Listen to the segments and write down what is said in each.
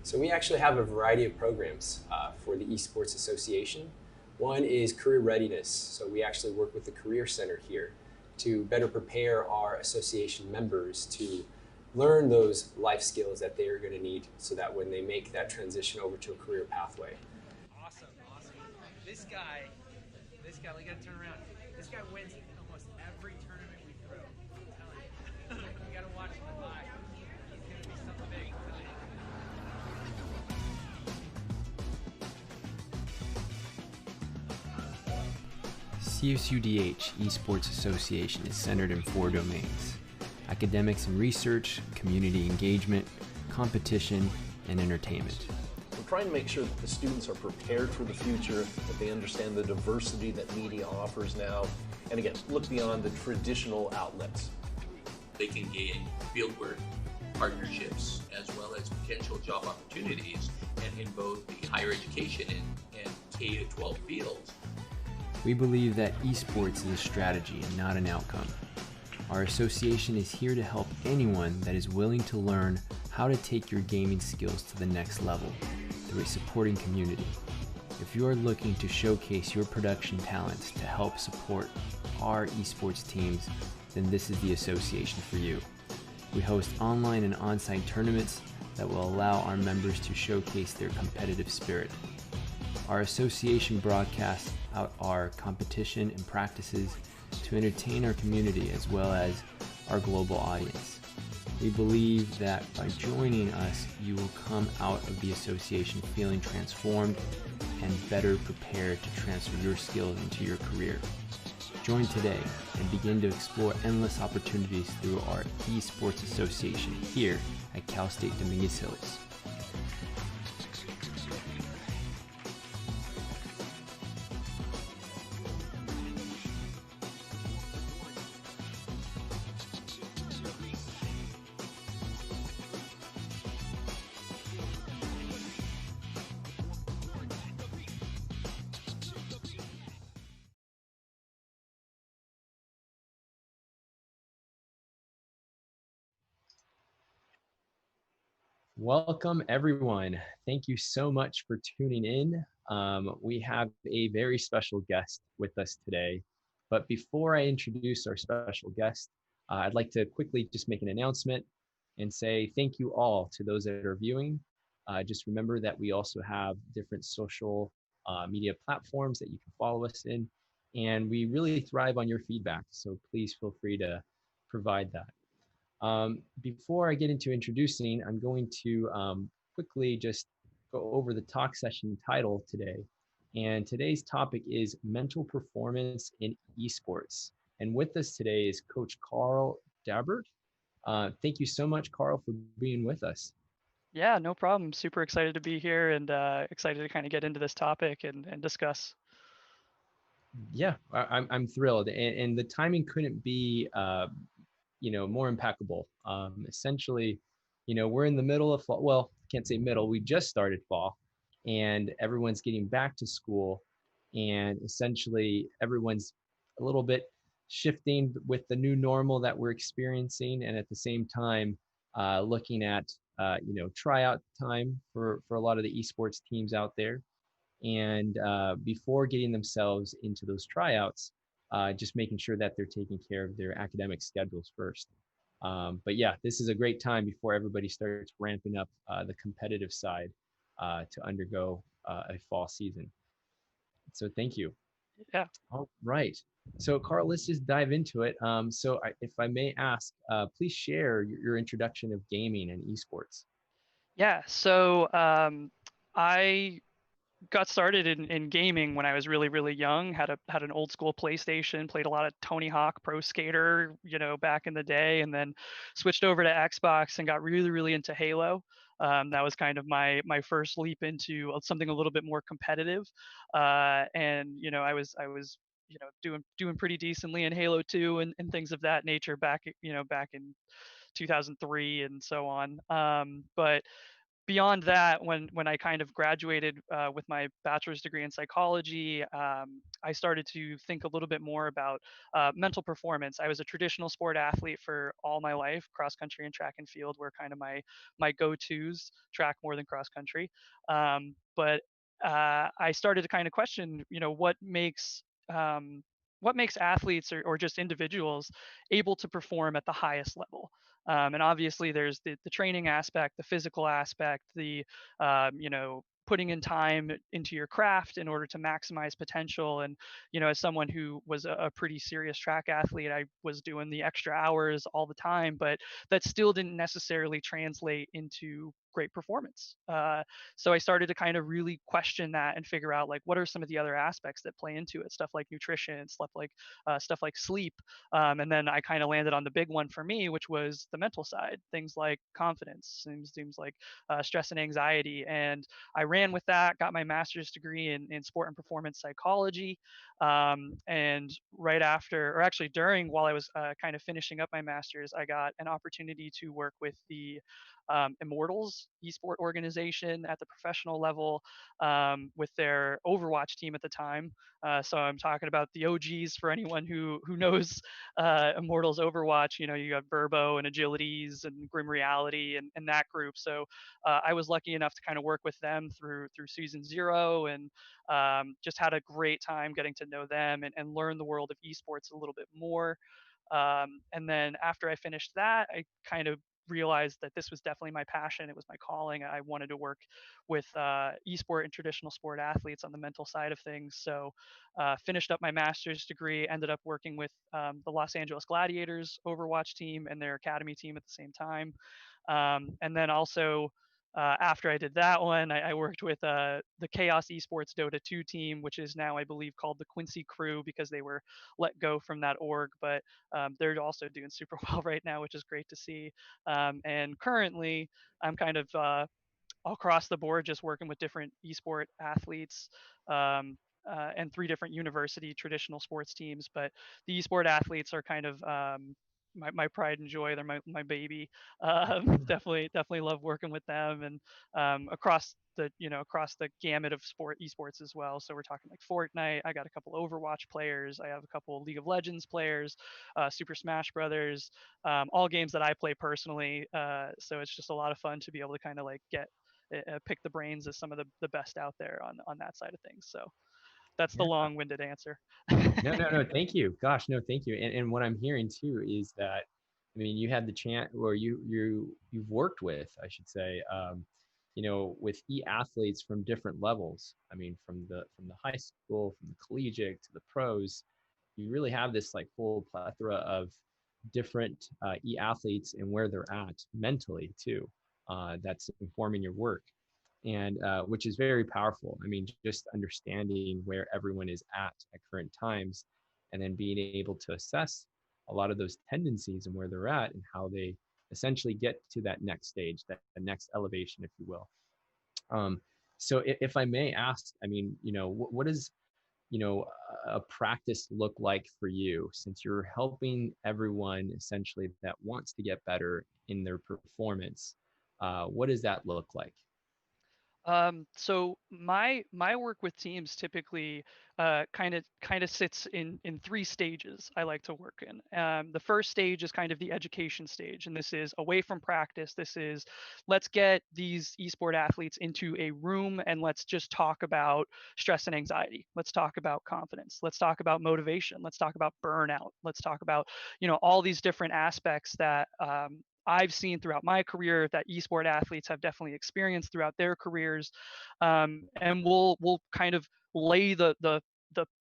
So we actually have a variety of programs for the Esports Association. One is career readiness. So we actually work with the Career Center here to better prepare our association members to learn those life skills that they are going to need so that when they make that transition over to a career pathway. Awesome, awesome. This guy, this guy, we gotta turn around. This guy wins almost every tournament we throw. I'm telling you. We gotta watch him live. He's gonna be something big. I'm telling you. CSUDH Esports Association is centered in 4 domains: academics and research, community engagement, competition, and entertainment. We're trying to make sure that the students are prepared for the future, that they understand the diversity that media offers now, and again, look beyond the traditional outlets. They can gain fieldwork, partnerships, as well as potential job opportunities and in both the higher education and K-12 fields. We believe that esports is a strategy and not an outcome. Our association is here to help anyone that is willing to learn how to take your gaming skills to the next level through a supporting community. If you are looking to showcase your production talents to help support our esports teams, then this is the association for you. We host online and on-site tournaments that will allow our members to showcase their competitive spirit. Our association broadcasts out our competition and practices to entertain our community as well as our global audience. We believe that by joining us, you will come out of the association feeling transformed and better prepared to transfer your skills into your career. Join today and begin to explore endless opportunities through our Esports Association here at Cal State Dominguez Hills. Welcome, everyone. Thank you so much for tuning in. We have a very special guest with us today. But before I introduce our special guest, I'd like to quickly just make an announcement and say thank you all to those that are viewing. Just remember that we also have different social media platforms that you can follow us in. And we really thrive on your feedback. So please feel free to provide that. Before I get into introducing, I'm going to quickly just go over the talk session title today. And today's topic is mental performance in esports. And with us today is Coach Carl Daubert. Thank you so much, Carl, for being with us. Yeah, no problem. Super excited to be here and excited to kind of get into this topic and discuss. Yeah, I'm thrilled. And the timing couldn't be more impeccable. Essentially, we're in the middle of fall. Well, can't say middle. We just started fall, and everyone's getting back to school, and essentially everyone's a little bit shifting with the new normal that we're experiencing, and at the same time, looking at tryout time for a lot of the esports teams out there, and before getting themselves into those tryouts, just making sure that they're taking care of their academic schedules first. But yeah, this is a great time before everybody starts ramping up the competitive side to undergo a fall season. So thank you. Yeah. All right. So Carl, let's just dive into it. If I may ask, please share your introduction of gaming and esports. Yeah. So I got started in gaming when I was really, really young. Had an old school PlayStation, played a lot of Tony Hawk Pro Skater, back in the day, and then switched over to Xbox and got really, really into Halo. That was kind of my first leap into something a little bit more competitive. And I was doing pretty decently in Halo 2 and things of that nature back in 2003 and so on. But beyond that, when I kind of graduated with my bachelor's degree in psychology, I started to think a little bit more about mental performance. I was a traditional sport athlete for all my life. Cross country and track and field were kind of my go-tos. Track more than cross country, but I started to kind of question, what makes athletes or just individuals able to perform at the highest level. And obviously, there's the training aspect, the physical aspect, putting in time into your craft in order to maximize potential. And, as someone who was a pretty serious track athlete, I was doing the extra hours all the time, but that still didn't necessarily translate into great performance. So I started to kind of really question that and figure out, like, what are some of the other aspects that play into it, stuff like nutrition, stuff like sleep, and then I kind of landed on the big one for me, which was the mental side, things like confidence, things like stress and anxiety. And I ran with that, got my master's degree in sport and performance psychology. And right after, or actually during, while I was kind of finishing up my master's, I got an opportunity to work with the Immortals esport organization at the professional level, with their Overwatch team at the time. So I'm talking about the OGs for anyone who knows Immortals Overwatch. You have Verbo and Agilities and Grim Reality and that group. So I was lucky enough to kind of work with them through season 0, and just had a great time getting to know them and learn the world of esports a little bit more. And then after I finished that, I kind of realized that this was definitely my passion. It was my calling. I wanted to work with esport and traditional sport athletes on the mental side of things. So finished up my master's degree, ended up working with the Los Angeles Gladiators Overwatch team and their academy team at the same time. And then also, after I did that one, I worked with the Chaos Esports Dota 2 team, which is now, I believe, called the Quincy Crew because they were let go from that org. But they're also doing super well right now, which is great to see. And currently, I'm kind of across the board, just working with different esport athletes, and 3 different university traditional sports teams. But the esport athletes are kind of my pride and joy. They're my baby. Definitely love working with them, and across the gamut of esports as well. So we're talking like Fortnite. I got a couple Overwatch players. I have a couple League of Legends players, Super Smash Brothers, all games that I play personally. So it's just a lot of fun to be able to kind of like pick the brains of some of the best out there on that side of things. So that's the Yeah. long-winded answer. No. Thank you. Gosh, no, thank you. And what I'm hearing too is that, I mean, you had the chance, or you've worked with, I should say, with athletes from different levels. I mean, from the high school, from the collegiate to the pros, you really have this like full plethora of different athletes and where they're at mentally too. That's informing your work, and which is very powerful. I mean, just understanding where everyone is at current times, and then being able to assess a lot of those tendencies and where they're at, and how they essentially get to that next stage, that the next elevation, if you will. Um, so, if I may ask, I mean, what does a practice look like for you, since you're helping everyone essentially that wants to get better in their performance? What does that look like? So my work with teams typically kind of sits in 3 stages I like to work in. The first stage is kind of the education stage, and this is away from practice. This is, let's get these esport athletes into a room and let's just talk about stress and anxiety. Let's talk about confidence. Let's talk about motivation. Let's talk about burnout. Let's talk about all these different aspects that I've seen throughout my career, that esport athletes have definitely experienced throughout their careers, and we'll kind of lay the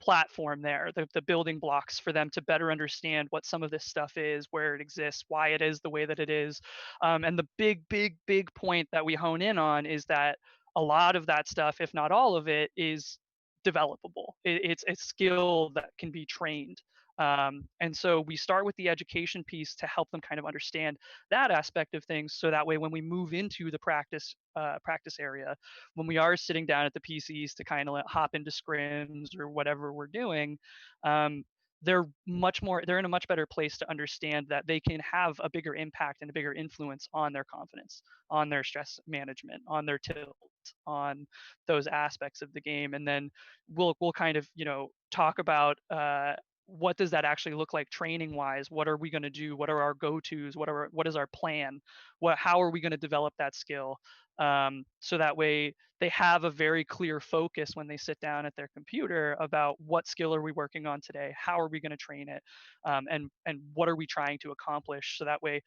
platform there, the building blocks for them to better understand what some of this stuff is, where it exists, why it is the way that it is, and the big point that we hone in on is that a lot of that stuff, if not all of it, is developable. It's a skill that can be trained. And so we start with the education piece to help them kind of understand that aspect of things, so that way when we move into the practice area, when we are sitting down at the PCs to kind of hop into scrims or whatever we're doing, um, they're in a much better place to understand that they can have a bigger impact and a bigger influence on their confidence, on their stress management, on their tilt, on those aspects of the game. And then we'll kind of, talk about what does that actually look like training wise? What are we going to do? What are our go-tos? What is our plan? How are we going to develop that skill? So that way they have a very clear focus when they sit down at their computer about what skill are we working on today? How are we going to train it? And what are we trying to accomplish? So that way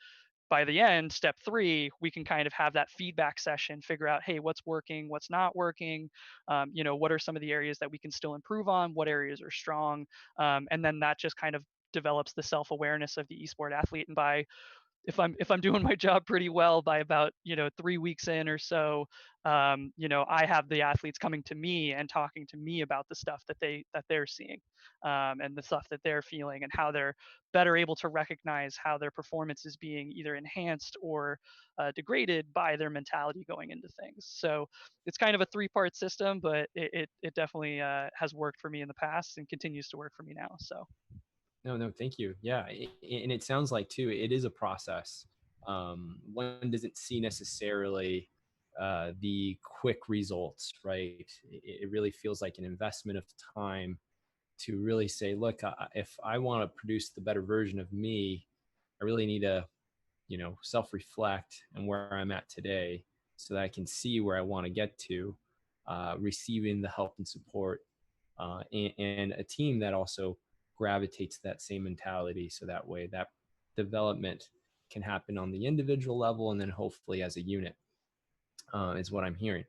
by the end, step 3, we can kind of have that feedback session, figure out, hey, what's working, what's not working, what are some of the areas that we can still improve on, what areas are strong, and then that just kind of develops the self-awareness of the esport athlete. And by if I'm doing my job pretty well, by about 3 weeks in or so, I have the athletes coming to me and talking to me about the stuff that they're seeing, and the stuff that they're feeling, and how they're better able to recognize how their performance is being either enhanced or degraded by their mentality going into things. So it's kind of a 3-part system, but it definitely has worked for me in the past and continues to work for me now. So. No, thank you. Yeah, and it sounds like too, it is a process. One doesn't see necessarily the quick results, right? It really feels like an investment of time to really say, look, if I want to produce the better version of me, I really need to, self-reflect and where I'm at today, so that I can see where I want to get to, receiving the help and support, and a team that also gravitates to that same mentality, so that way that development can happen on the individual level and then hopefully as a unit, is what I'm hearing.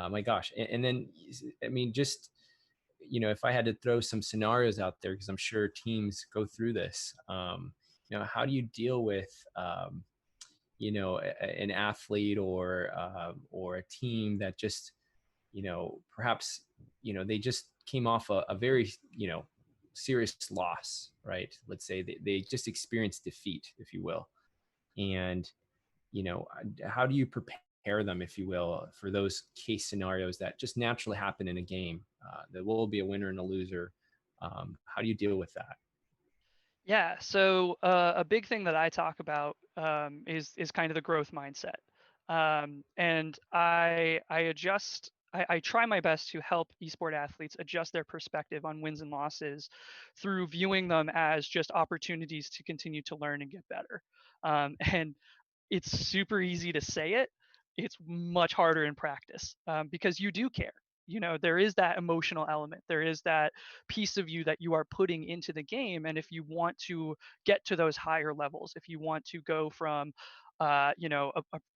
My gosh. And then, I mean, just, if I had to throw some scenarios out there, because I'm sure teams go through this, how do you deal with, an athlete or a team that just, perhaps, they just came off a very, serious loss, right? Let's say they just experienced defeat, if you will. And, how do you prepare them, if you will, for those case scenarios that just naturally happen in a game? There will be a winner and a loser. How do you deal with that? Yeah, so a big thing that I talk about is kind of the growth mindset, and I try my best to help esport athletes adjust their perspective on wins and losses through viewing them as just opportunities to continue to learn and get better. And it's super easy to say it. It's much harder in practice, because you do care. There is that emotional element. There is that piece of you that you are putting into the game. And if you want to get to those higher levels, if you want to go from, a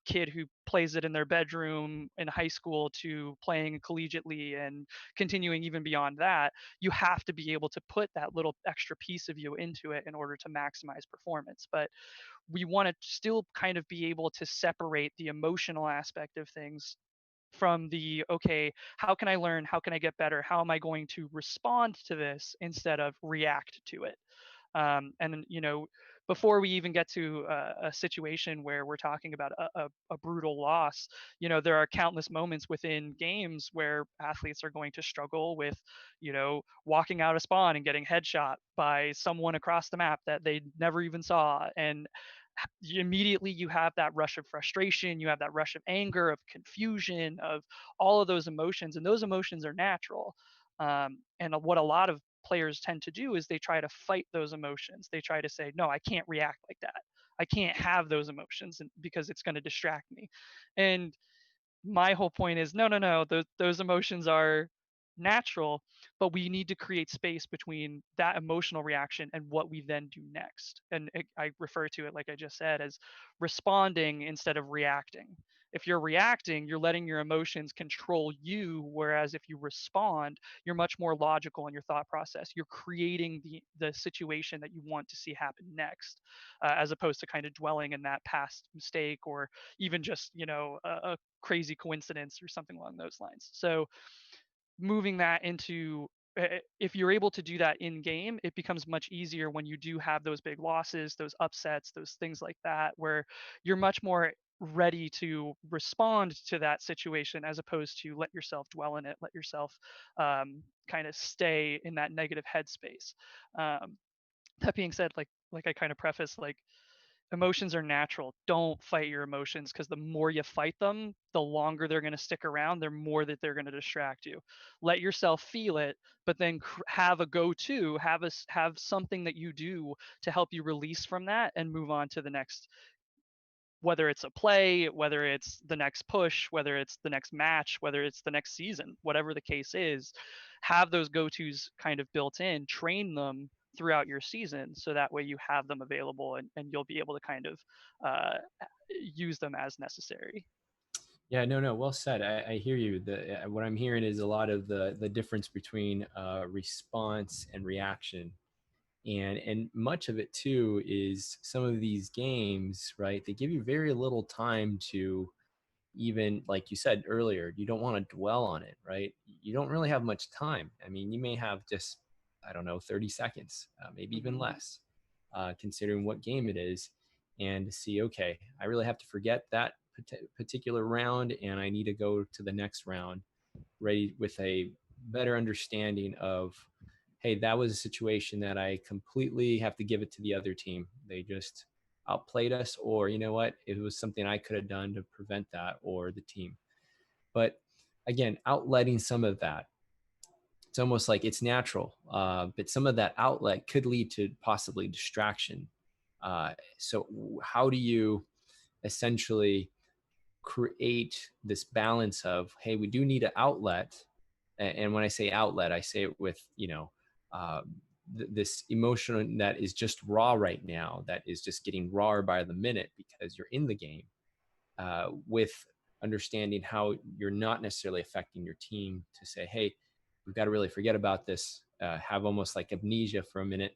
kid who plays it in their bedroom in high school to playing collegiately and continuing even beyond that, you have to be able to put that little extra piece of you into it in order to maximize performance. But we want to still kind of be able to separate the emotional aspect of things from the, okay, how can I learn, how can I get better, how am I going to respond to this instead of react to it. And before we even get to a situation where we're talking about a brutal loss, there are countless moments within games where athletes are going to struggle with, walking out of spawn and getting headshot by someone across the map that they never even saw. And immediately you have that rush of frustration, you have that rush of anger, of confusion, of all of those emotions, and those emotions are natural. And what a lot of players tend to do is they try to fight those emotions. They try to say, no, I can't react like that. I can't have those emotions because it's going to distract me. And my whole point is, no, those emotions are natural, but we need to create space between that emotional reaction and what we then do next. And I refer to it, like I just said, as responding instead of reacting. If you're reacting, you're letting your emotions control you, whereas if you respond, you're much more logical in your thought process. You're creating the situation that you want to see happen next, as opposed to kind of dwelling in that past mistake, or even just a crazy coincidence or something along those lines. So moving that into, if you're able to do that in game, it becomes much easier when you do have those big losses, those upsets, those things like that, where you're much more ready to respond to that situation, as opposed to let yourself dwell in it, let yourself kind of stay in that negative headspace. That being said, like I kind of preface, like emotions are natural. Don't fight your emotions, because the more you fight them, the longer they're going to stick around, the more that they're going to distract you. Let yourself feel it, but then have a go-to, have something that you do to help you release from that and move on to the next, whether it's a play, whether it's the next push, whether it's the next match, whether it's the next season, whatever the case is, have those go-tos kind of built in, train them throughout your season, so that way you have them available, and you'll be able to kind of uh, use them as necessary. Yeah, no, no, well said. I hear you. What I'm hearing is a lot of the difference between response and reaction, and much of it too is some of these games, right? They give you very little time to, even like you said earlier, you don't want to dwell on it, right? You don't really have much time. I mean, you may have just, I don't know, 30 seconds, maybe even Hmm. less, considering what game it is, and to see, okay, I really have to forget that particular round and I need to go to the next round ready with a better understanding of, hey, that was a situation that I completely have to give it to the other team. They just outplayed us, or you know what, it was something I could have done to prevent that, or the team. But again, outletting some of that, it's almost like it's natural, but some of that outlet could lead to possibly distraction. So how do you essentially create this balance of, hey, we do need an outlet, and when I say outlet, I say it with, uh, this emotion that is just raw right now, that is just getting rawer by the minute because you're in the game, with understanding how you're not necessarily affecting your team, to say, hey, we've got to really forget about this, have almost like amnesia for a minute,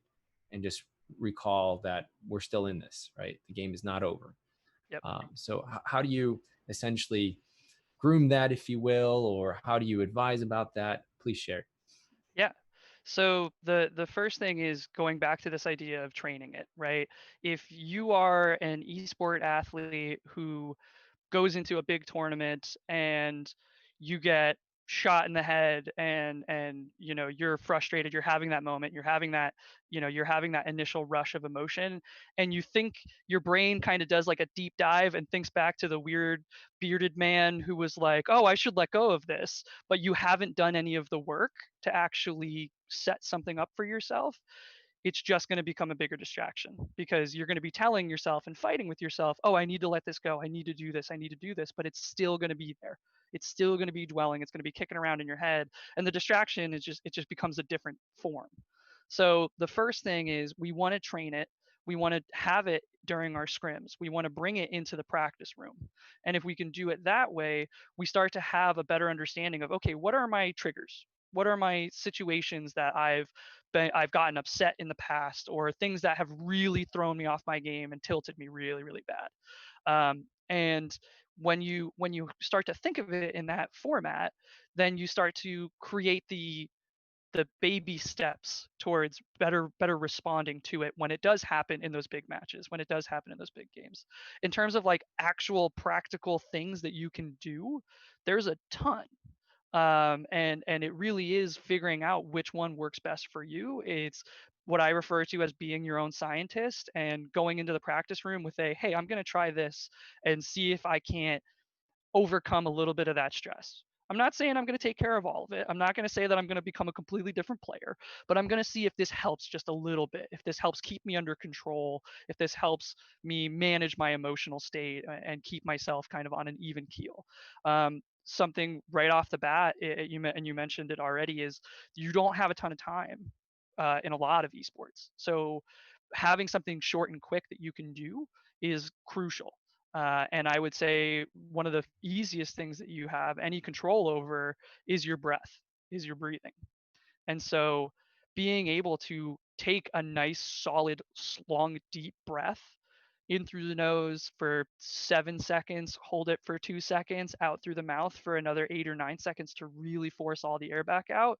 and just recall that we're still in this, right? The game is not over. Yep. So how do you essentially groom that, if you will, or how do you advise about that? Please share. Yeah. So the first thing is going back to this idea of training it, right? If you are an esport athlete who goes into a big tournament and you get shot in the head, and you're frustrated, you're having that moment, you're having that initial rush of emotion, and you think, your brain kind of does like a deep dive and thinks back to the weird bearded man who was like, oh, I should let go of this, but you haven't done any of the work to actually set something up for yourself. It's just going to become a bigger distraction, because you're going to be telling yourself and fighting with yourself, oh, I need to let this go, I need to do this, I need to do this, but it's still going to be there. It's still going to be dwelling, it's going to be kicking around in your head, and the distraction is just, it just becomes a different form. So the first thing is, we want to train it. We want to have it during our scrims. We want to bring it into the practice room. And if we can do it that way, we start to have a better understanding of, okay, what are my triggers? What are my situations that I've gotten upset in the past, or things that have really thrown me off my game and tilted me really, really bad. And when you start to think of it in that format, then you start to create the baby steps towards better responding to it when it does happen in those big matches, when it does happen in those big games. In terms of like actual practical things that you can do, there's a ton. And it really is figuring out which one works best for you. It's what I refer to as being your own scientist, and going into the practice room with a, hey, I'm going to try this and see if I can't overcome a little bit of that stress. I'm not saying I'm going to take care of all of it. I'm not going to say that I'm going to become a completely different player, but I'm going to see if this helps just a little bit, if this helps keep me under control, if this helps me manage my emotional state and keep myself kind of on an even keel. Something right off the bat, and you mentioned it already, is you don't have a ton of time in a lot of esports. So having something short and quick that you can do is crucial. And I would say one of the easiest things that you have any control over is your breath, is your breathing. And so being able to take a nice, solid, long, deep breath in through the nose for 7 seconds, hold it for 2 seconds, out through the mouth for another 8 or 9 seconds to really force all the air back out.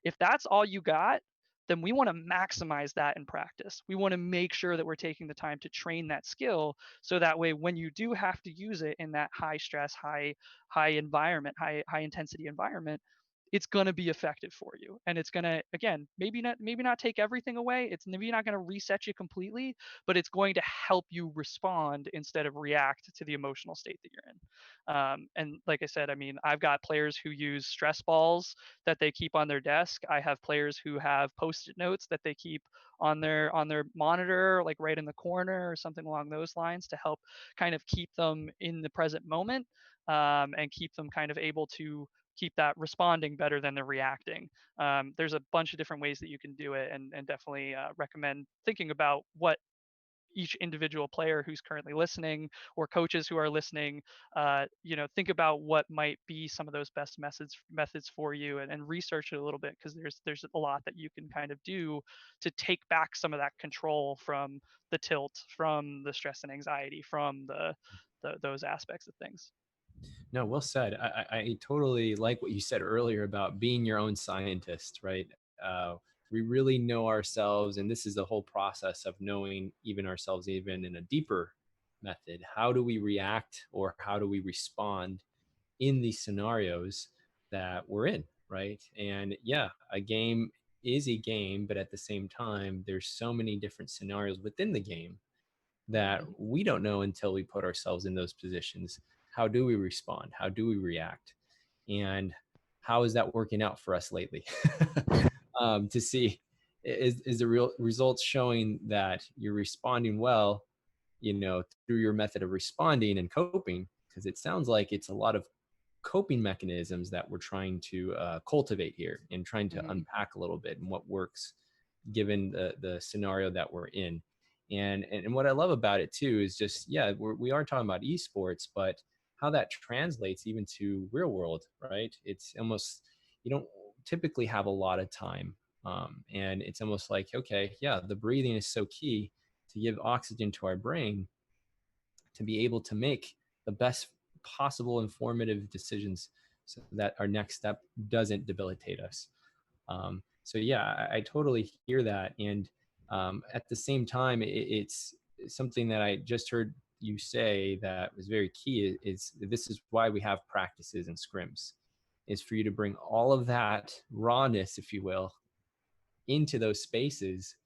If that's all you got, then we want to maximize that in practice. We want to make sure that we're taking the time to train that skill, so that way when you do have to use it in that high stress, high environment, high intensity environment, it's going to be effective for you, and it's going to, again, maybe not take everything away. It's maybe not going to reset you completely, but it's going to help you respond instead of react to the emotional state that you're in. And like I said, I mean, I've got players who use stress balls that they keep on their desk. I have players who have post-it notes that they keep on their monitor, like right in the corner or something along those lines, to help kind of keep them in the present moment, and keep them kind of able to keep that responding better than they're reacting. There's a bunch of different ways that you can do it, and definitely recommend thinking about what each individual player who's currently listening, or coaches who are listening, think about what might be some of those best methods for you, and research it a little bit, because there's a lot that you can kind of do to take back some of that control from the tilt, from the stress and anxiety, from those aspects of things. No, well said. I totally like what you said earlier about being your own scientist, right? We really know ourselves, and this is the whole process of knowing even ourselves, even in a deeper method. How do we react, or how do we respond in these scenarios that we're in, right? And yeah, a game is a game, but at the same time, there's so many different scenarios within the game that we don't know until we put ourselves in those positions. How do we respond? How do we react? And how is that working out for us lately? To see, is the real results showing that you're responding well, through your method of responding and coping? Because it sounds like it's a lot of coping mechanisms that we're trying to cultivate here, and trying to Mhm. unpack a little bit and what works given the scenario that we're in. And what I love about it too is just, yeah, we are talking about esports, but how that translates even to real world, right? It's almost, you don't typically have a lot of time, and it's almost like, okay, yeah, the breathing is so key to give oxygen to our brain to be able to make the best possible informative decisions, so that our next step doesn't debilitate us. So yeah, I totally hear that. And at the same time, it's something that I just heard you say that was very key, is this is why we have practices and scrims, is for you to bring all of that rawness, if you will, into those spaces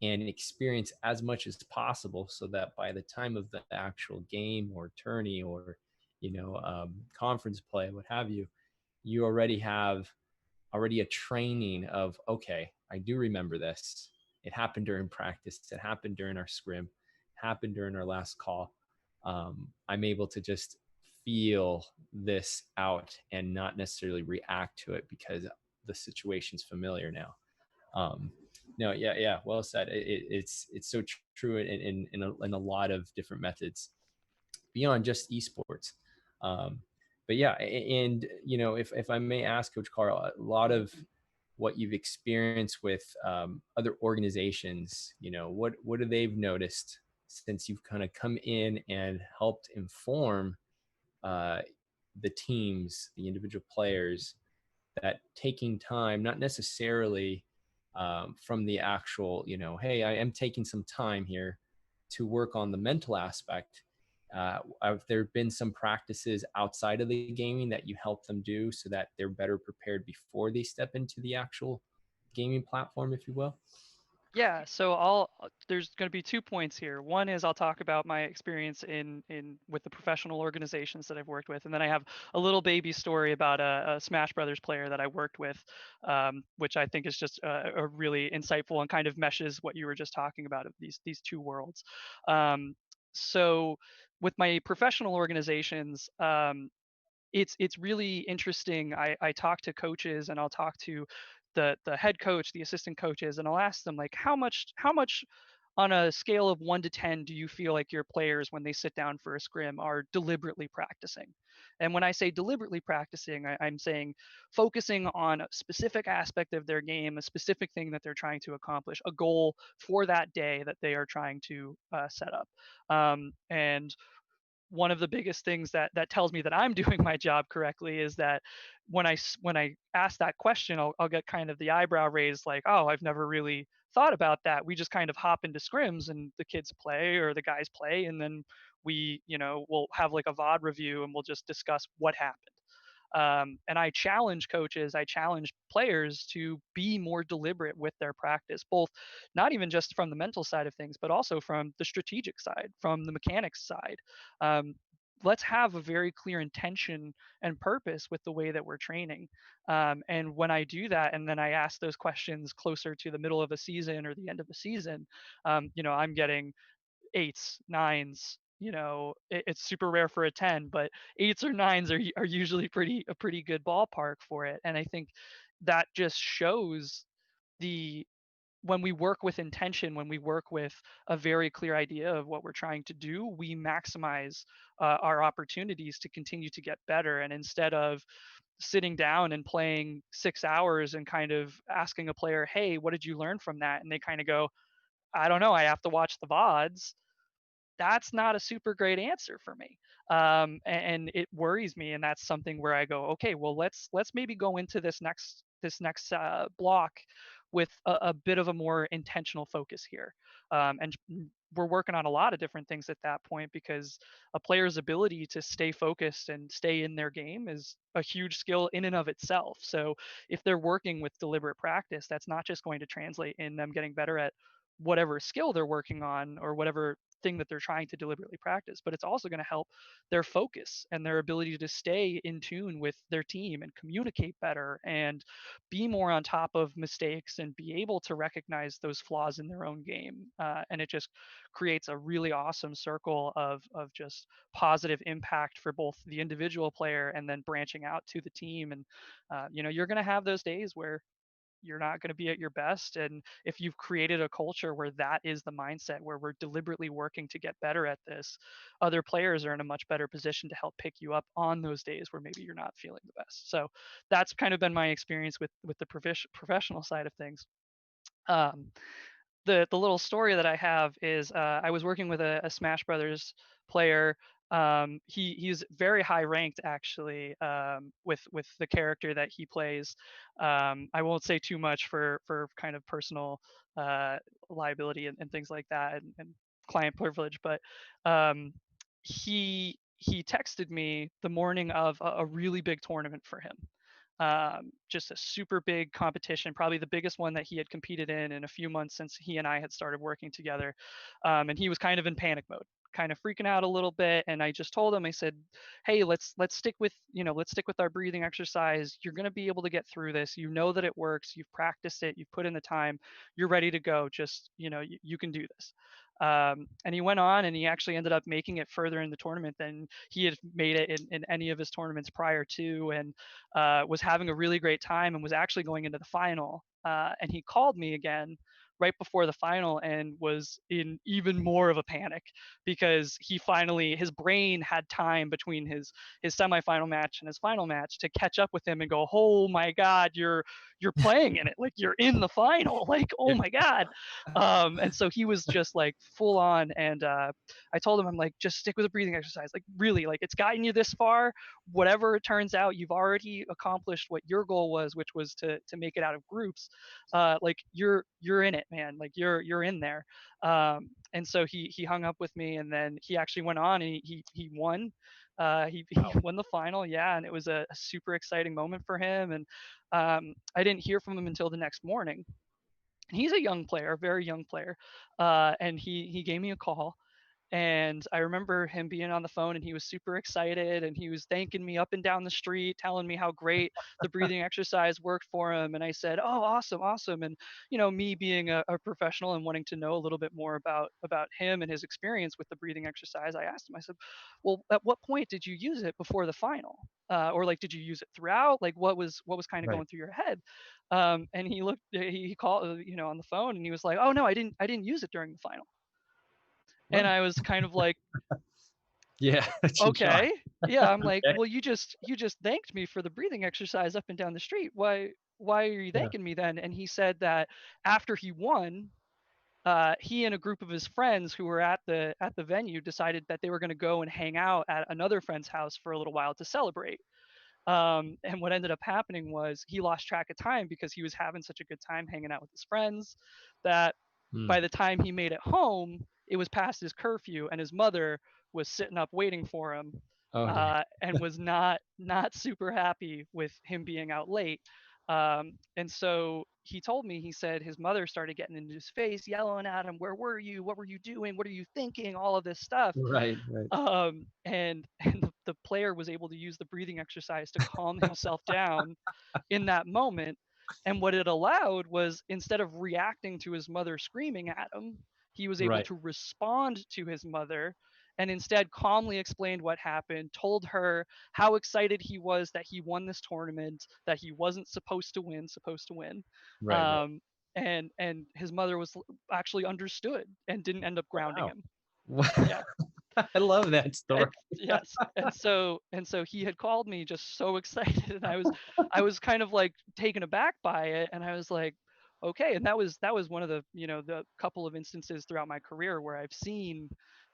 and experience as much as possible, so that by the time of the actual game or tourney, or conference play, what have you, you already have a training of, okay, I do remember this. It happened during practice. It happened during our scrim. It happened during our last call. I'm able to just feel this out and not necessarily react to it because the situation's familiar now. Um, no, yeah, yeah, well said. It's so true in a lot of different methods beyond just esports. Um, but yeah, and if I may ask, Coach Carl, a lot of what you've experienced with other organizations, what have they've noticed since you've kind of come in and helped inform uh, the teams, the individual players, that taking time, not necessarily from the actual, hey, I am taking some time here to work on the mental aspect. Have there been some practices outside of the gaming that you help them do so that they're better prepared before they step into the actual gaming platform, if you will? Yeah, so there's going to be 2 points here. One is I'll talk about my experience in with the professional organizations that I've worked with, and then I have a little baby story about a Smash Brothers player that I worked with, which I think is just a really insightful and kind of meshes what you were just talking about of these two worlds. So with my professional organizations, it's really interesting. I talk to coaches, and I'll talk to the head coach, the assistant coaches, and I'll ask them, like, how much on a scale of 1 to 10 do you feel like your players, when they sit down for a scrim, are deliberately practicing? And when I say deliberately practicing, I'm saying focusing on a specific aspect of their game, a specific thing that they're trying to accomplish, a goal for that day that they are trying to set up. And one of the biggest things that tells me that I'm doing my job correctly is that when I ask that question, I'll get kind of the eyebrow raised, like, oh, I've never really thought about that. We just kind of hop into scrims and the kids play or the guys play, and then we'll have like a VOD review and we'll just discuss what happened. And I challenge coaches, I challenge players to be more deliberate with their practice, both not even just from the mental side of things, but also from the strategic side, from the mechanics side. Um, let's have a very clear intention and purpose with the way that we're training. And when I do that, and then I ask those questions closer to the middle of a season or the end of the season, I'm getting eights, nines. It's super rare for a 10, but eights or nines are usually a pretty good ballpark for it. And I think that just shows the when we work with intention, when we work with a very clear idea of what we're trying to do, we maximize our opportunities to continue to get better. And instead of sitting down and playing 6 hours and kind of asking a player, hey, what did you learn from that? And they kind of go, I don't know, I have to watch the VODs. That's not a super great answer for me. And it worries me. And that's something where I go, okay, well, let's maybe go into this next block with a bit of a more intentional focus here. And we're working on a lot of different things at that point, because a player's ability to stay focused and stay in their game is a huge skill in and of itself. So if they're working with deliberate practice, that's not just going to translate in them getting better at whatever skill they're working on or whatever thing that they're trying to deliberately practice, but it's also going to help their focus and their ability to stay in tune with their team and communicate better and be more on top of mistakes and be able to recognize those flaws in their own game. And it just creates a really awesome circle of just positive impact for both the individual player and then branching out to the team. And you're going to have those days where you're not going to be at your best. And if you've created a culture where that is the mindset, where we're deliberately working to get better at this, other players are in a much better position to help pick you up on those days where maybe you're not feeling the best. So that's kind of been my experience with the professional side of things. um, the little story that I have is I was working with a Smash Brothers player. He's very high ranked actually, with the character that he plays. I won't say too much for kind of personal uh, liability and things like that, and client privilege. But um, he texted me the morning of a really big tournament for him. Just a super big competition, probably the biggest one that he had competed in a few months since he and I had started working together. And he was kind of in panic mode, kind of freaking out a little bit. And I just told him, I said, hey, let's stick with let's stick with our breathing exercise. You're going to be able to get through this. You know that it works. You've practiced it. You've put in the time. You're ready to go. Just you can do this. And he went on and he actually ended up making it further in the tournament than he had made it in any of his tournaments prior to. And was having a really great time and was actually going into the final. And he called me again right before the final and was in even more of a panic because his brain had time between his semifinal match and his final match to catch up with him and go, oh my God, you're playing in it, like you're in the final, like oh my God. And so he was just like full on. And I told him, I'm like, just stick with a breathing exercise, like really, like it's gotten you this far. Whatever it turns out, you've already accomplished what your goal was, which was to make it out of groups. Like you're in it, man, like you're in there. And so he hung up with me, and then he actually went on and he won. He won the final, yeah, and it was a super exciting moment for him. And I didn't hear from him until the next morning. He's a young player, a very young player, and he gave me a call. And I remember him being on the phone and he was super excited and he was thanking me up and down the street, telling me how great the breathing exercise worked for him. And I said, oh, awesome, awesome. And, me being a professional and wanting to know a little bit more about him and his experience with the breathing exercise, I asked him, I said, well, at what point did you use it before the final? Or like, did you use it throughout? Like what was kind of Right. going through your head? And he called, on the phone, and he was like, oh no, I didn't use it during the final. And Right. I was kind of like, Yeah. It's a shock. okay, yeah. I'm like, Okay. well, you just thanked me for the breathing exercise up and down the street. Why are you Yeah. thanking me then? And he said that after he won, he and a group of his friends who were at the venue decided that they were going to go and hang out at another friend's house for a little while to celebrate. And what ended up happening was he lost track of time because he was having such a good time hanging out with his friends that Hmm. by the time he made it home, it was past his curfew, and his mother was sitting up waiting for him Oh yeah. and was not super happy with him being out late. And so he told me, he said his mother started getting into his face, yelling at him, "Where were you? What were you doing? What are you thinking?" All of this stuff. Right, right. And the player was able to use the breathing exercise to calm himself down in that moment. And what it allowed was, instead of reacting to his mother screaming at him, he was able Right. to respond to his mother and instead calmly explained what happened, told her how excited he was that he won this tournament, that he wasn't supposed to win. Right, right. Um, and his mother was actually understood and didn't end up grounding Wow. him. Wow. Yeah. I love that And story. yes, and so he had called me just so excited, and I was kind of like taken aback by it, and I was like, okay. And that was one of the, the couple of instances throughout my career where I've seen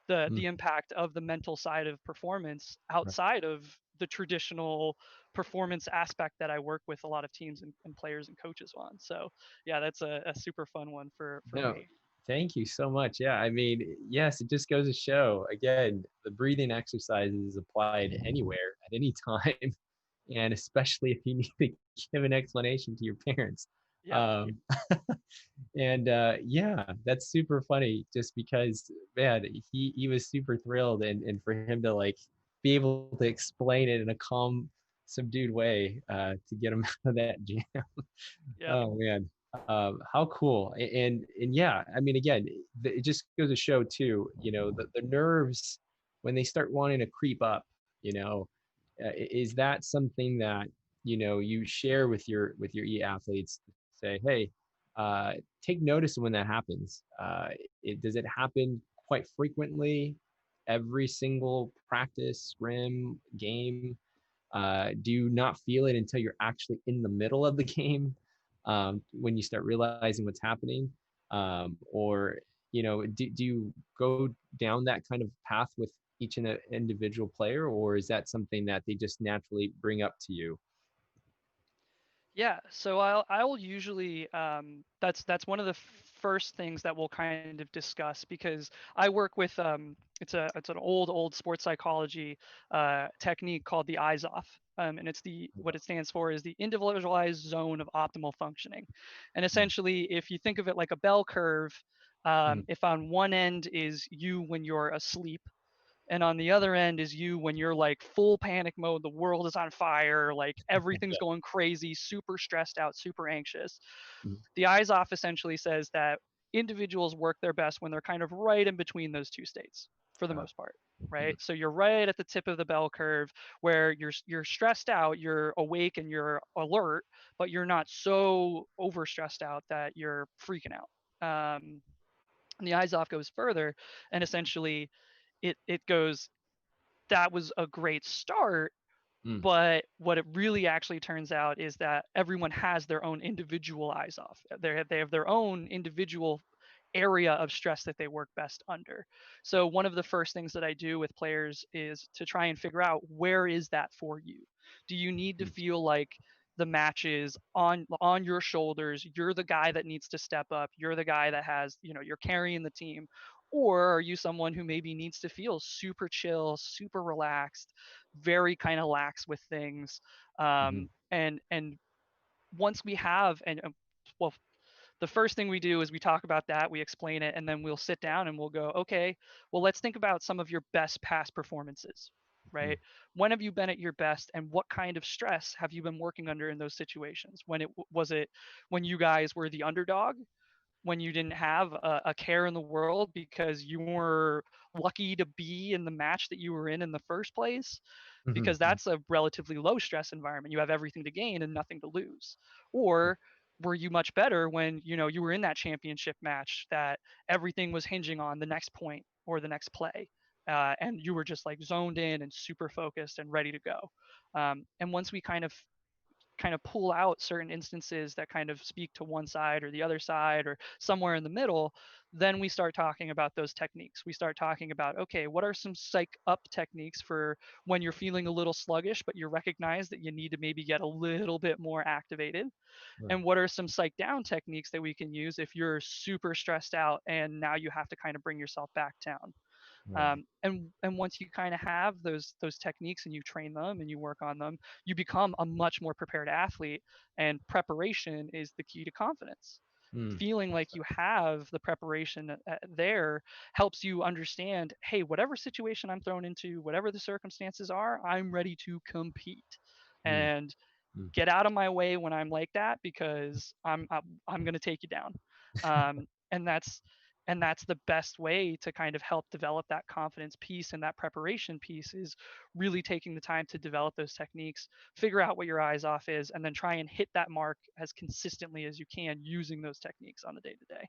the Mm, impact of the mental side of performance right. outside of the traditional performance aspect that I work with a lot of teams and players and coaches on. So yeah, that's a super fun one for No, me. thank you so much. Yeah, I mean, yes, it just goes to show again, the breathing exercises is applied anywhere at any time, and especially if you need to give an explanation to your parents. Yeah. Um, and yeah, that's super funny just because man, he was super thrilled, and for him to like be able to explain it in a calm, subdued way to get him out of that jam. Yep. Oh man, how cool! And yeah, I mean, again, it just goes to show too. The nerves when they start wanting to creep up. Is that something that you share with your e athletes? Say, hey, uh, take notice when that happens. Does it happen quite frequently? Every single practice, scrim, game, do you not feel it until you're actually in the middle of the game, when you start realizing what's happening? Or, do you go down that kind of path with each and individual player, or is that something that they just naturally bring up to you? Yeah, so I will usually, that's one of the first things that we'll kind of discuss, because I work with, it's an old sports psychology technique called the eyes off. And it's the what it stands for is the individualized zone of optimal functioning. And Mm, essentially, if you think of it like a bell curve, mm, if on one end is you when you're asleep, and on the other end is you when you're like full panic mode, the world is on fire, like everything's yeah. going crazy, super stressed out, super anxious. Mm, The eyes off essentially says that individuals work their best when they're kind of right in between those two states for the uh, most part, mm, right? So you're right at the tip of the bell curve where you're stressed out, you're awake and you're alert, but you're not so over stressed out that you're freaking out. And the eyes off goes further, and essentially it goes, that was a great start, mm, but what it really actually turns out is that everyone has their own individual eyes off. They have their own individual area of stress that they work best under. So one of the first things that I do with players is to try and figure out, where is that for you? Do you need to mm, feel like the match is on your shoulders? You're the guy that needs to step up. You're the guy that has, you're carrying the team. Or are you someone who maybe needs to feel super chill, super relaxed, very kind of lax with things? mhm, And once we have, and well, the first thing we do is we talk about that, we explain it, and then we'll sit down and we'll go, okay, well, let's think about some of your best past performances, mm, right? When have you been at your best, and what kind of stress have you been working under in those situations? Was it when you guys were the underdog, when you didn't have a care in the world because you were lucky to be in the match that you were in the first place? mhm, Because that's a relatively low stress environment. You have everything to gain and nothing to lose. Or were you much better when you were in that championship match that everything was hinging on the next point or the next play, and you were just like zoned in and super focused and ready to go? And once we kind of pull out certain instances that kind of speak to one side or the other side or somewhere in the middle, then we start talking about those techniques. We start talking about, okay, what are some psych up techniques for when you're feeling a little sluggish, but you recognize that you need to maybe get a little bit more activated? right, And what are some psych down techniques that we can use if you're super stressed out and now you have to kind of bring yourself back down? Right. And once you kind of have those techniques and you train them and you work on them, you become a much more prepared athlete. And preparation is the key to confidence. Mm, Feeling like you have the preparation there helps you understand, hey, whatever situation I'm thrown into, whatever the circumstances are, I'm ready to compete. mm, And mm. get out of my way when I'm like that, because I'm going to take you down. Um, and that's the best way to kind of help develop that confidence piece, and that preparation piece is really taking the time to develop those techniques, figure out what your eyes off is, and then try and hit that mark as consistently as you can using those techniques on the day to day.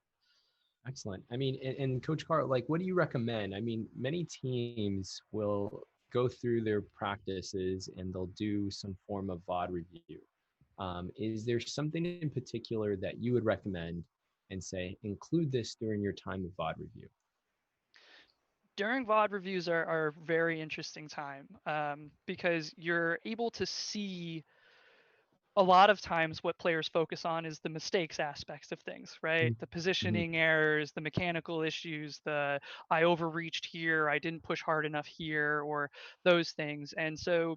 Excellent. I mean, and Coach Carr, like, what do you recommend? I mean, many teams will go through their practices and they'll do some form of VOD review. Is there something in particular that you would recommend and say, include this during your time of VOD review? During VOD reviews are a very interesting time, because you're able to see a lot of times what players focus on is the mistakes aspects of things, right? The Mm-hmm. positioning errors, the mechanical issues, the I overreached here, I didn't push hard enough here, or those things. And so,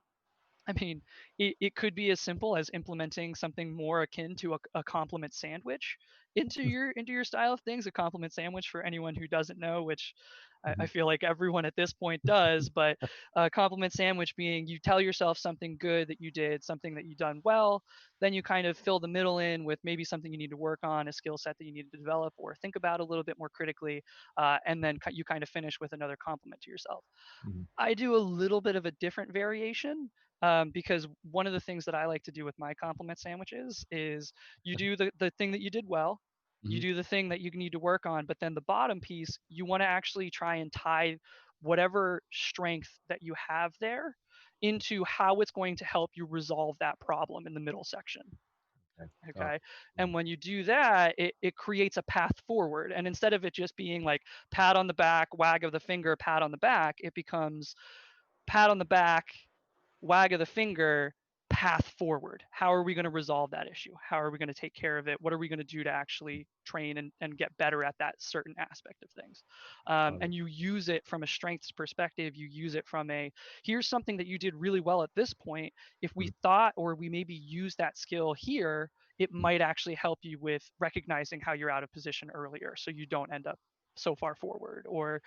I mean, it could be as simple as implementing something more akin to a compliment sandwich into your style of things. A compliment sandwich, for anyone who doesn't know, which I Mm-hmm. feel like everyone at this point does, but a compliment sandwich being you tell yourself something good that you did, something that you done well, then you kind of fill the middle in with maybe something you need to work on, a skill set that you need to develop or think about a little bit more critically, and then you kind of finish with another compliment to yourself. Mm-hmm. I do a little bit of a different variation, because one of the things that I like to do with my compliment sandwiches is you do the thing that you did well, you Mm-hmm. do the thing that you need to work on, but then the bottom piece, you want to actually try and tie whatever strength that you have there into how it's going to help you resolve that problem in the middle section. Okay. Oh, Okay. mm, And when you do that, it creates a path forward. And instead of it just being like pat on the back, wag of the finger, pat on the back, it becomes pat on the back, wag of the finger, path forward. How are we going to resolve that issue? How are we going to take care of it? What are we going to do to actually train and get better at that certain aspect of things? love it. And you use it from a strengths perspective. You use it from a here's something that you did really well at this point. If we Mm, thought or we maybe use that skill here, it mm, might actually help you with recognizing how you're out of position earlier so you don't end up so far forward. Or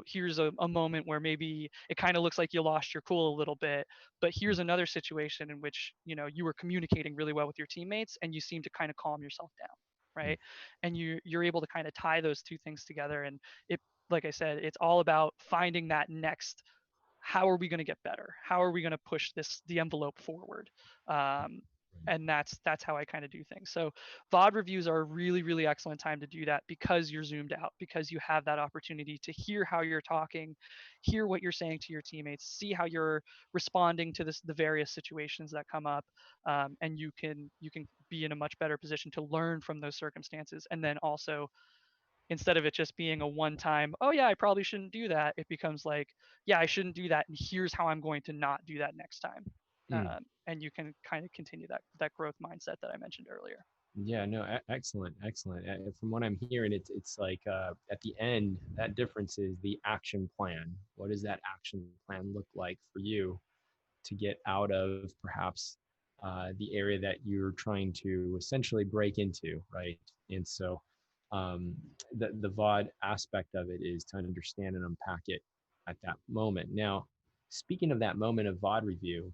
here's a moment where maybe it kind of looks like you lost your cool a little bit, but mm, here's another situation in which you were communicating really well with your teammates and you seem to kind of calm yourself down, mm, right? And you're able to kind of tie those two things together. And it, like I said, it's all about finding that next, how are we going to get better, how are we going to push the envelope forward. um, right. and that's how I kind of do things. So VOD reviews are a really, really excellent time to do that, because you're zoomed out, because you have that opportunity to hear how you're talking, hear what you're saying to your teammates, see how you're responding to the various situations that come up. And you can be in a much better position to learn from those circumstances. And then also, instead of it just being a one time, oh yeah, I probably shouldn't do that, it becomes like, yeah, I shouldn't do that, and here's how I'm going to not do that next time. Mm. And you can kind of continue that growth mindset that I mentioned earlier. Yeah, no, excellent, excellent. From what I'm hearing, it's like at the end, that difference is the action plan. What does that action plan look like for you to get out of perhaps the area that you're trying to essentially break into, right? And so the VOD aspect of it is to understand and unpack it at that moment. Now, speaking of that moment of VOD review,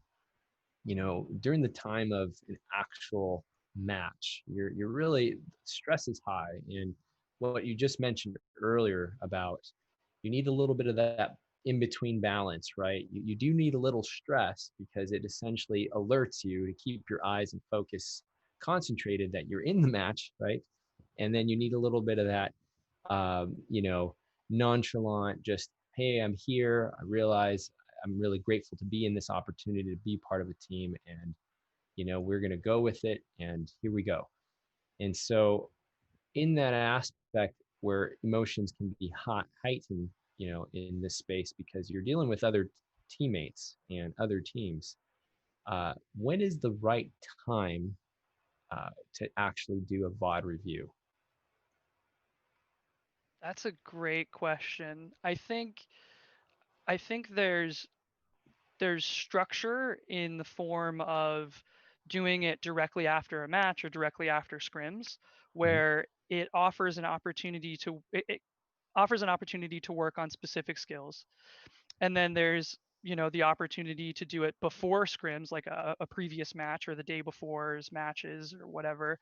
during the time of an actual match, you're really, stress is high. And what you just mentioned earlier about, you need a little bit of that in between balance, right? You do need a little stress because it essentially alerts you to keep your eyes and focus concentrated that you're in the match, right? And then you need a little bit of that, um, you know, nonchalant, just, hey, I'm here. I realize I'm really grateful to be in this opportunity to be part of a team. And, we're going to go with it. And here we go. And so, in that aspect where emotions can be heightened, in this space because you're dealing with other teammates and other teams, when is the right time to actually do a VOD review? That's a great question. I think there's structure in the form of doing it directly after a match or directly after scrims, Mhm. where it offers an opportunity to work on specific skills. And then there's, the opportunity to do it before scrims, like a previous match or the day before's matches or whatever,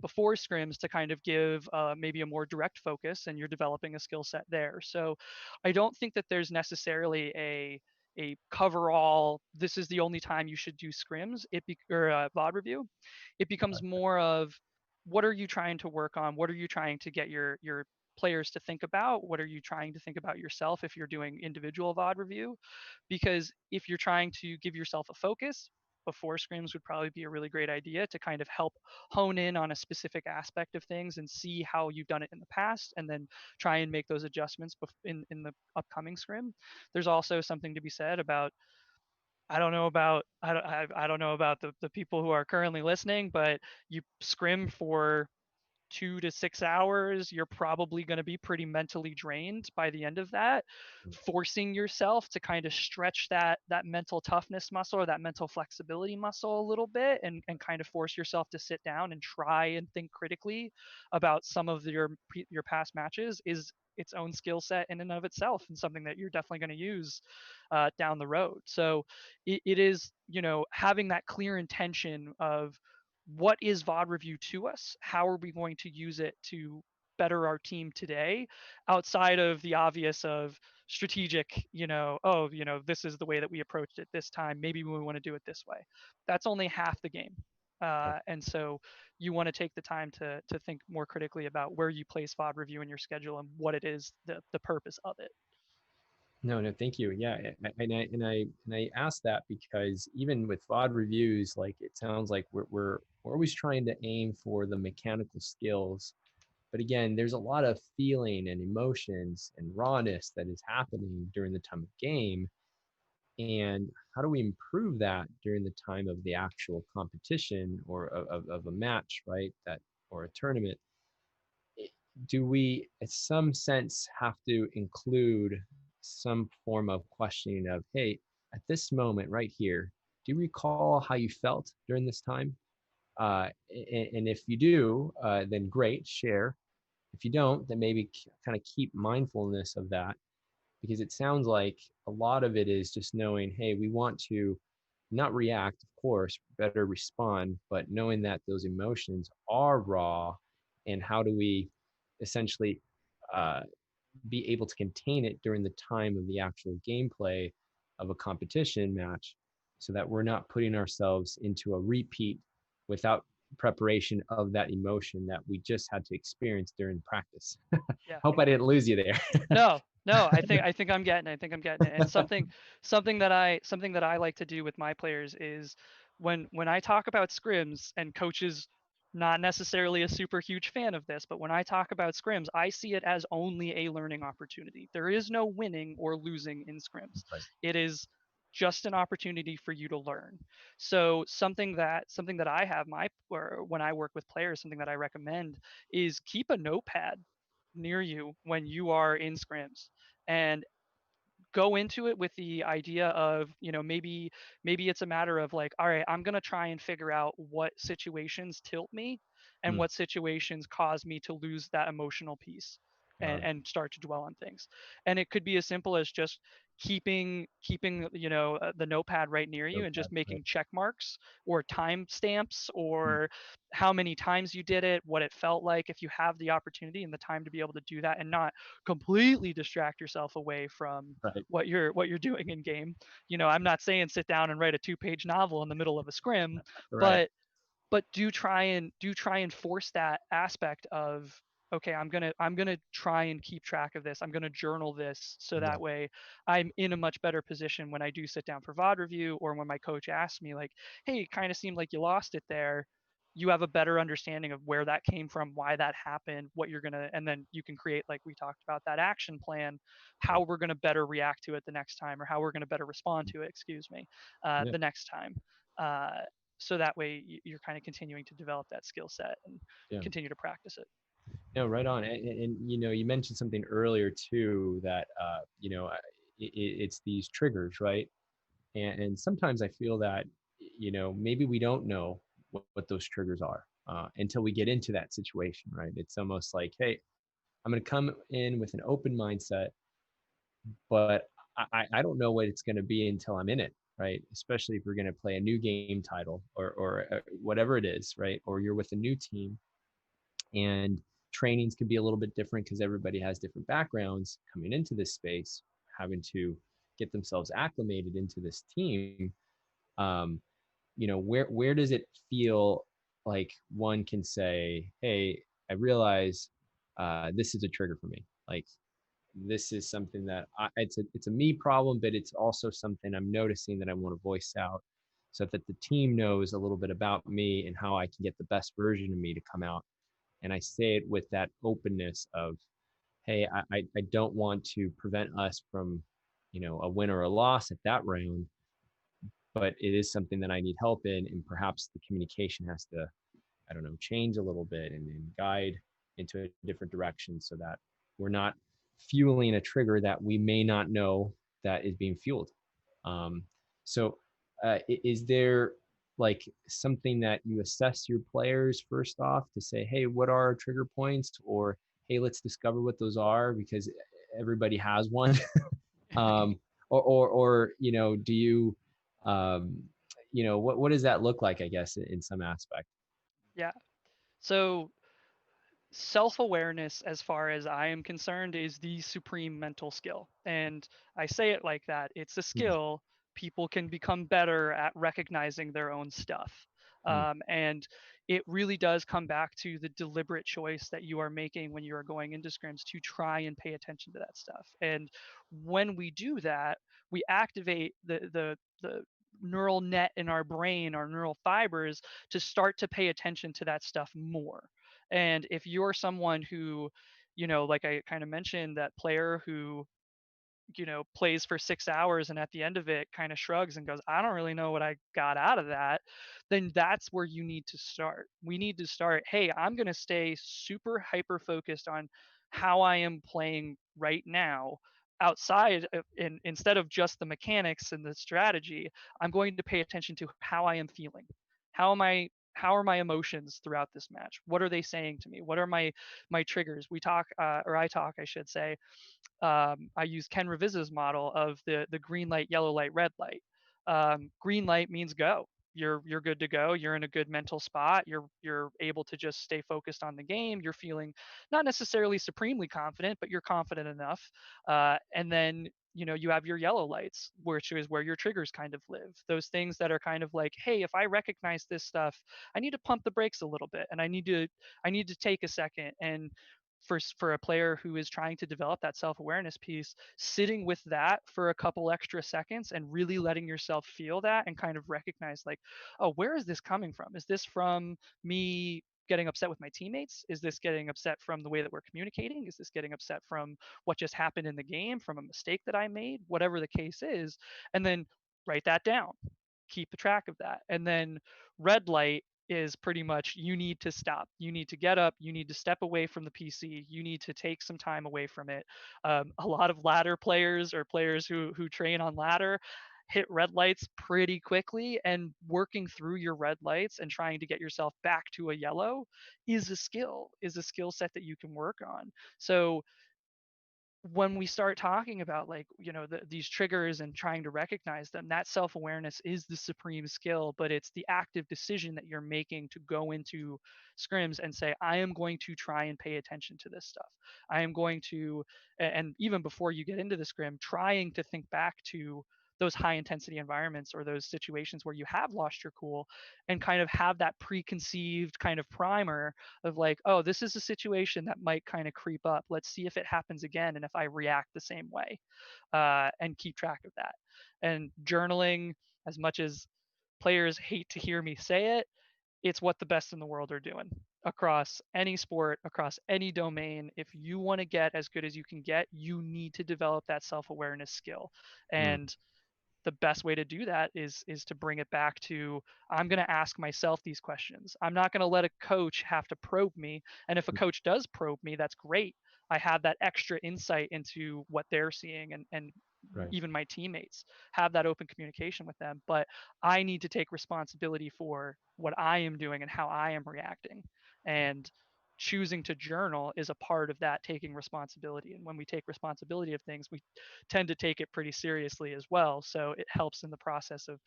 before scrims, to kind of give maybe a more direct focus, and you're developing a skill set there. So I don't think that there's necessarily a cover all, this is the only time you should do scrims, or VOD review. It becomes more of, what are you trying to work on? What are you trying to get your players to think about? What are you trying to think about yourself if you're doing individual VOD review? Because if you're trying to give yourself a focus, before scrims would probably be a really great idea to kind of help hone in on a specific aspect of things and see how you've done it in the past, and then try and make those adjustments in the upcoming scrim. There's also something to be said about, I don't know about the people who are currently listening, but you scrim for 2 to 6 hours, you're probably going to be pretty mentally drained by the end of that. Forcing yourself to kind of stretch that mental toughness muscle, or that mental flexibility muscle, a little bit, and kind of force yourself to sit down and try and think critically about some of your past matches, is its own skill set in and of itself, and something that you're definitely going to use down the road. So it is, having that clear intention of, what is VOD review to us? How are we going to use it to better our team today, outside of the obvious of strategic, oh, this is the way that we approached it this time. Maybe we want to do it this way. That's only half the game. And so you want to take the time to think more critically about where you place VOD review in your schedule, and what it is, the purpose of it. No, no, thank you. Yeah, and I asked that because even with VOD reviews, like it sounds like we're always trying to aim for the mechanical skills. But again, there's a lot of feeling and emotions and rawness that is happening during the time of game. And how do we improve that during the time of the actual competition, or of a match, right? That, or a tournament? Do we, in some sense, have to include some form of questioning of, hey, at this moment right here, do you recall how you felt during this time? And if you do, then great, share. If you don't, then maybe kind of keep mindfulness of that, because it sounds like a lot of it is just knowing, hey, we want to not react, of course, better respond, but knowing that those emotions are raw, and how do we essentially uh, be able to contain it during the time of the actual gameplay of a competition match, so that we're not putting ourselves into a repeat without preparation of that emotion that we just had to experience during practice. Yeah. Hope I didn't lose you there. No, no, I think I'm getting it. I think I'm getting it. And something that I like to do with my players is, when I talk about scrims, and coaches not necessarily a super huge fan of this, but when I talk about scrims, I see it as only a learning opportunity. There is no winning or losing in scrims. Right. It is just an opportunity for you to learn. So something that I have my or when I work with players, something that I recommend is, keep a notepad near you when you are in scrims, and go into it with the idea of, maybe it's a matter of like, all right, I'm going to try and figure out what situations tilt me, and Mm, what situations cause me to lose that emotional piece, and, got it. and start to dwell on things. And it could be as simple as just keeping the notepad right near you, and Notepad, just right. making check marks or time stamps, Mm, or how many times you did it, what it felt like, if you have the opportunity and the time to be able to do that, and not completely distract yourself away from right. what you're doing in game. I'm not saying sit down and write a two-page novel in the middle of a scrim, Right. but do try and force that aspect of, okay, I'm gonna try and keep track of this. I'm gonna journal this, so Yeah. that way I'm in a much better position when I do sit down for VOD review, or when my coach asks me like, hey, it kind of seemed like you lost it there. You have a better understanding of where that came from, why that happened, what you're gonna, and then you can create, like we talked about, that action plan, how Right. we're gonna better react to it the next time, or how we're gonna better respond to it, excuse me, Yeah. the next time. Uh, so that way you're kind of continuing to develop that skill set and Yeah. continue to practice it. No, right on. And you know, you mentioned something earlier too that you know, it's these triggers, right? And sometimes I feel that you know maybe we don't know what those triggers are until we get into that situation, right? It's almost like, hey, I'm going to come in with an open mindset, but I don't know what it's going to be until I'm in it, right? Especially if we're going to play a new game title or whatever it is, right? Or you're with a new team and trainings can be a little bit different because everybody has different backgrounds coming into this space, having to get themselves acclimated into this team. Um, you know, where does it feel like one can say, hey, I realize this is a trigger for me. Like this is something that it's a me problem, but it's also something I'm noticing that I want to voice out so that the team knows a little bit about me and how I can get the best version of me to come out. And I say it with that openness of, hey, I don't want to prevent us from, you know, a win or a loss at that round, but it is something that I need help in, and perhaps the communication has to, I don't know, change a little bit and guide into a different direction so that we're not fueling a trigger that we may not know that is being fueled. Um, so, is there like something that you assess your players first off to say, hey, what are our trigger points? Or, hey, let's discover what those are because everybody has one. um, or, you know, do you, um, you know, what does that look like, I guess, in some aspect? Yeah. So self-awareness, as far as I am concerned, is the supreme mental skill. And I say it like that. It's a Mm, skill. People can become better at recognizing their own stuff. mm, And it really does come back to the deliberate choice that you are making when you are going into scrims to try and pay attention to that stuff. And when we do that, we activate the neural net in our brain, our neural fibers, to start to pay attention to that stuff more. And if you're someone who, like I kind of mentioned, that player who, plays for 6 hours and at the end of it kind of shrugs and goes, I don't really know what I got out of that, then that's where you need to start. We need to start, hey, I'm going to stay super hyper focused on how I am playing right now outside instead of just the mechanics and the strategy. I'm going to pay attention to how I am feeling. How are my emotions throughout this match? What are they saying to me? What are my triggers? I talk, I should say. I use Ken Revisa's model of the green light, yellow light, red light. Green light means go. You're good to go. You're in a good mental spot. You're able to just stay focused on the game. You're feeling not necessarily supremely confident, but you're confident enough. And then you have your yellow lights, which is where your triggers kind of live. Those things that are kind of like, hey, if I recognize this stuff, I need to pump the brakes a little bit, and I need to take a second. And for a player who is trying to develop that self-awareness piece, sitting with that for a couple extra seconds and really letting yourself feel that and kind of recognize, like, oh, where is this coming from? Is this from me getting upset with my teammates? Is this getting upset from the way that we're communicating? Is this getting upset from what just happened in the game, from a mistake that I made? Whatever the case is. And then write that down, keep a track of that. And then red light is pretty much, you need to stop. You need to get up. You need to step away from the PC. You need to take some time away from it. A lot of ladder players, or players who train on ladder, hit red lights pretty quickly, and working through your red lights and trying to get yourself back to a yellow is a skill set that you can work on. So when we start talking about, like, these triggers and trying to recognize them, that self-awareness is the supreme skill. But it's the active decision that you're making to go into scrims and say, I am going to try and pay attention to this stuff. I am going to, and even before you get into the scrim, trying to think back to those high intensity environments or those situations where you have lost your cool, and kind of have that preconceived kind of primer of, like, oh, this is a situation that might kind of creep up. Let's see if it happens again and if I react the same way, and keep track of that. And journaling, as much as players hate to hear me say it, it's what the best in the world are doing across any sport, across any domain. If you want to get as good as you can get, you need to develop that self awareness skill. mm. And the best way to do that is to bring it back to, I'm going to ask myself these questions. I'm not going to let a coach have to probe me. And if a coach does probe me, that's great. I have that extra insight into what they're seeing, and Right. even my teammates have that open communication with them. But I need to take responsibility for what I am doing and how I am reacting. And choosing to journal is a part of that taking responsibility. And when we take responsibility of things, we tend to take it pretty seriously as well. So it helps in the process of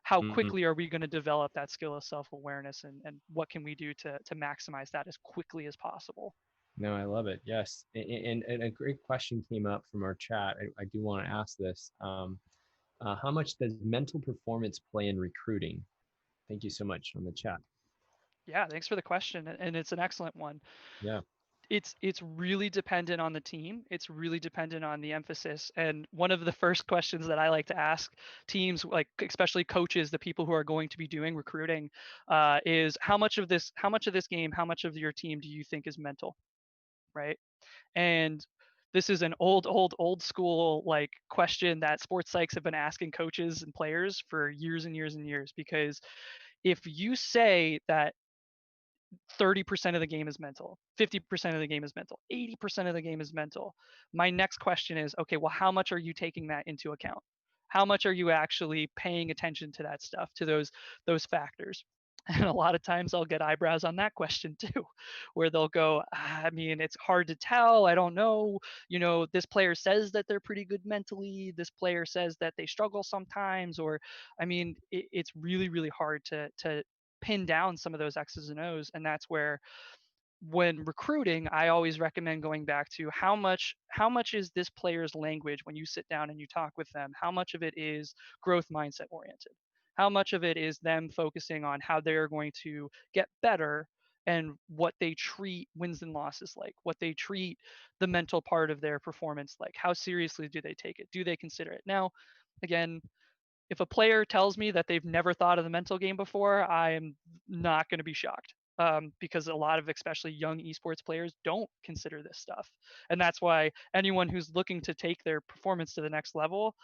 how Mhm. quickly are we going to develop that skill of self-awareness, and what can we do to maximize that as quickly as possible. No, I love it. Yes. And a great question came up from our chat. I do want to ask this. How much does mental performance play in recruiting? Thank you so much on the chat. Yeah, thanks for the question, and it's an excellent one. Yeah. It's really dependent on the team. It's really dependent on the emphasis. And one of the first questions that I like to ask teams, like especially coaches, the people who are going to be doing recruiting, is how much of this game, how much of your team do you think is mental, right? And this is an old school like question that sports psychs have been asking coaches and players for years and years and years. Because if you say that 30% of the game is mental, 50% of the game is mental, 80% of the game is mental, my next question is, okay, well, how much are you taking that into account? How much are you actually paying attention to that stuff, to those factors? And a lot of times I'll get eyebrows on that question too, where they'll go, I mean, it's hard to tell. I don't know. This player says that they're pretty good mentally. This player says that they struggle sometimes. Or, I mean, it's really, really hard to pin down some of those X's and O's. And that's where, when recruiting, I always recommend going back to how much is this player's language when you sit down and you talk with them? How much of it is growth mindset oriented? How much of it is them focusing on how they're going to get better, and what they treat wins and losses like, what they treat the mental part of their performance like? How seriously do they take it? Do they consider it? Now, again, if a player tells me that they've never thought of the mental game before, I am not going to be shocked, because a lot of especially young esports players don't consider this stuff. And that's why anyone who's looking to take their performance to the next level,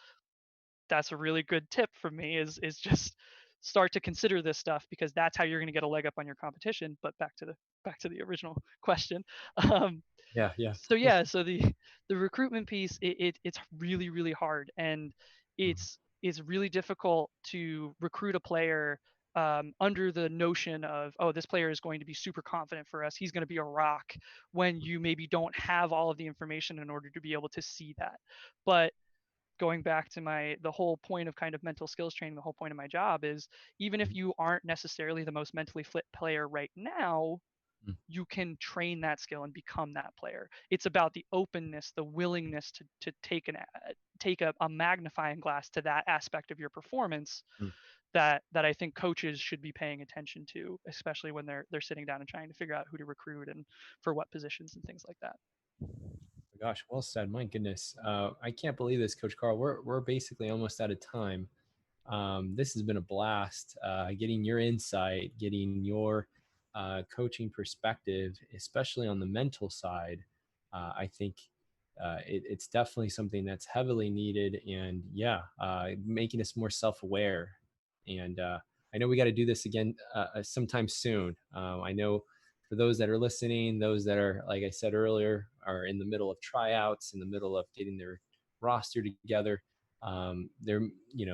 that's a really good tip from me, is just start to consider this stuff, because that's how you're going to get a leg up on your competition. But back to the original question. Um, Yeah. Yeah. so yeah, so the recruitment piece, it's really really hard, and Mhm. it's really difficult to recruit a player, under the notion of, oh, this player is going to be super confident for us, he's going to be a rock, when you maybe don't have all of the information in order to be able to see that. But going back to the whole point of kind of mental skills training, the whole point of my job is, even if you aren't necessarily the most mentally fit player right now, Mhm. you can train that skill and become that player. It's about the openness, the willingness to take a magnifying glass to that aspect of your performance, Mhm. that I think coaches should be paying attention to, especially when they're sitting down and trying to figure out who to recruit and for what positions and things like that. Gosh, well said. My goodness. I can't believe this, Coach Carl. We're basically almost out of time. This has been a blast, getting your insight, getting your coaching perspective, especially on the mental side. I think it's definitely something that's heavily needed, and yeah, making us more self-aware. And I know we got to do this again sometime soon. I know for those that are listening, those that are, like I said earlier, are in the middle of tryouts, in the middle of getting their roster together. They're,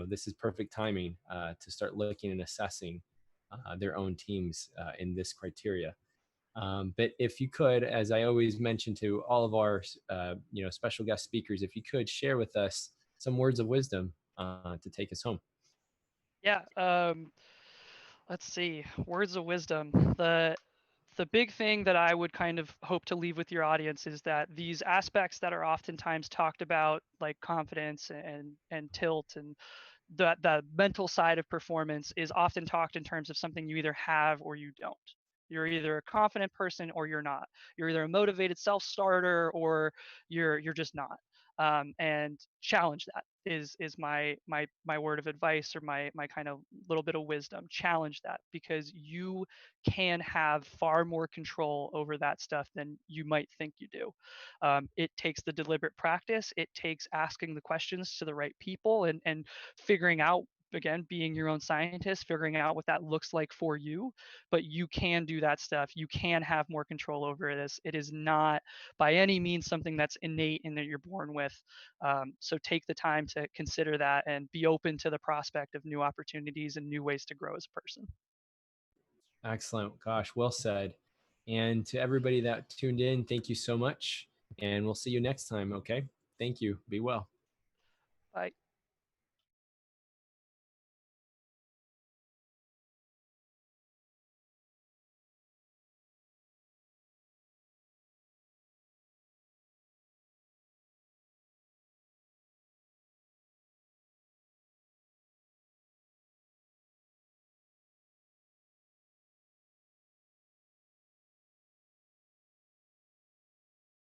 this is perfect timing to start looking and assessing their own teams in this criteria. But if you could, as I always mention to all of our, special guest speakers, if you could share with us some words of wisdom to take us home. Yeah. Let's see. Words of wisdom. The big thing that I would kind of hope to leave with your audience is that these aspects that are oftentimes talked about, like confidence and tilt, and the mental side of performance, is often talked in terms of something you either have or you don't. You're either a confident person or you're not. You're either a motivated self-starter or you're just not. And challenge that. is my word of advice, or my kind of little bit of wisdom. Challenge that, because you can have far more control over that stuff than you might think you do. It takes the deliberate practice. It takes asking the questions to the right people, and figuring out, again, being your own scientist, figuring out what that looks like for you. But you can do that stuff. You can have more control over this. It is not by any means something that's innate and that you're born with. So take the time to consider that and be open to the prospect of new opportunities and new ways to grow as a person. Excellent. Gosh, well said. And to everybody that tuned in, thank you so much. And we'll see you next time. Okay. Thank you. Be well. Bye.